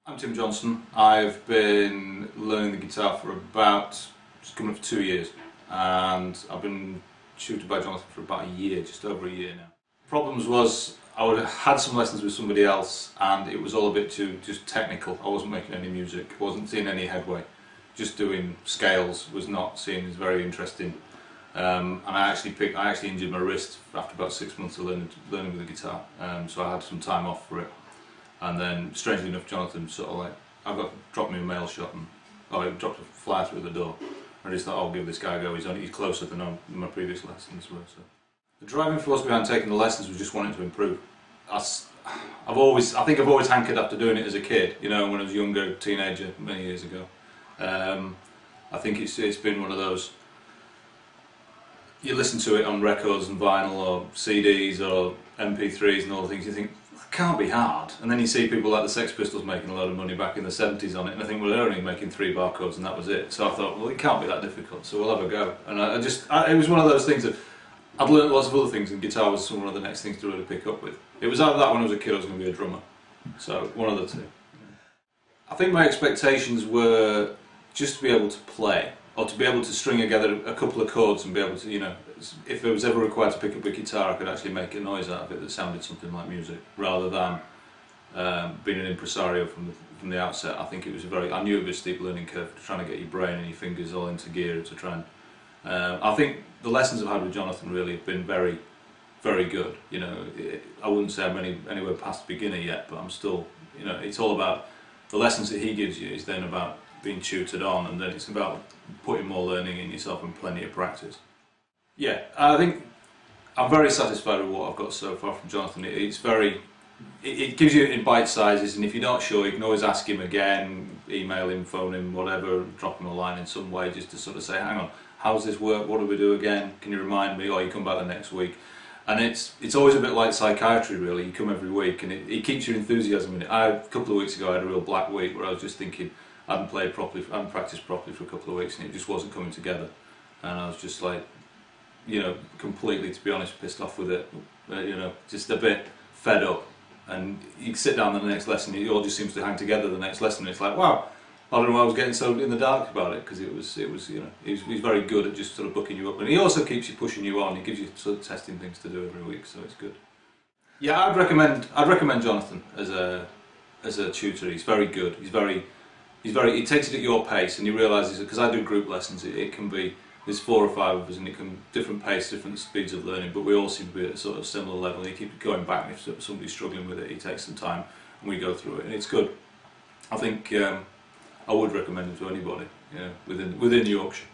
I'm Tim Johnson. I've been learning the guitar for it's coming up for 2 years, and I've been tutored by Jonathan for about a year, just over a year now. Problems was I had some lessons with somebody else and it was all a bit too just technical. I wasn't making any music, wasn't seeing any headway. Just doing scales was not seen as very interesting. And I actually injured my wrist after about 6 months of learning with the guitar, so I had some time off for it. And then, strangely enough, Jonathan sort of dropped me a mail shot, and he dropped a flyer through the door. I just thought, I'll give this guy a go. He's closer than my previous lessons were. So the driving force behind taking the lessons was just wanting to improve. I think I've always hankered after doing it as a kid. You know, when I was a younger teenager, many years ago. I think it's been one of those. You listen to it on records and vinyl or CDs or MP3s and all the things, you think, that can't be hard. And then you see people like the Sex Pistols making a load of money back in the 70s on it, and I think, well, they're only making 3 bar chords and that was it. So I thought, well, it can't be that difficult, so we'll have a go. And it was one of those things that I'd learned lots of other things, and guitar was one of the next things to really pick up with. It was either that when I was a kid I was going to be a drummer. So, one of the two. I think my expectations were just to be able to play, or to be able to string together a couple of chords and be able to, you know, if it was ever required to pick up a guitar, I could actually make a noise out of it that sounded something like music, rather than being an impresario from the outset. I think it was I knew it was a steep learning curve, trying to get your brain and your fingers all into gear to try and. I think the lessons I've had with Jonathan really have been very, very good. You know, I wouldn't say I'm anywhere past beginner yet, but I'm still, you know, it's all about the lessons that he gives you is then about being tutored on, and then it's about putting more learning in yourself and plenty of practice. Yeah, I think I'm very satisfied with what I've got so far from Jonathan. It gives you in bite sizes, and if you're not sure, you can always ask him again, email him, phone him, whatever, drop him a line in some way just to sort of say, hang on, how's this work, what do we do again, can you remind me, or you come back the next week. And it's always a bit like psychiatry really, you come every week and it keeps your enthusiasm in it. A couple of weeks ago I had a real black week where I was just thinking, I hadn't practiced properly for a couple of weeks and it just wasn't coming together. And I was just like, you know, completely, to be honest, pissed off with it, you know, just a bit fed up. And you sit down on the next lesson, it all just seems to hang together the next lesson, and it's like, wow, I don't know why I was getting so in the dark about it, because it was, you know, he's very good at just sort of booking you up, and he also keeps you pushing you on. He gives you sort of testing things to do every week, so it's good. Yeah, I'd recommend Jonathan as a tutor. He's very good. He takes it at your pace, and he realises that because I do group lessons, it can be there's 4 or 5 of us, and it can different pace, different speeds of learning, but we all seem to be at a sort of similar level. And he keeps going back, and if somebody's struggling with it, he takes some time, and we go through it, and it's good. I think. I would recommend it to anybody, you know, within Yorkshire.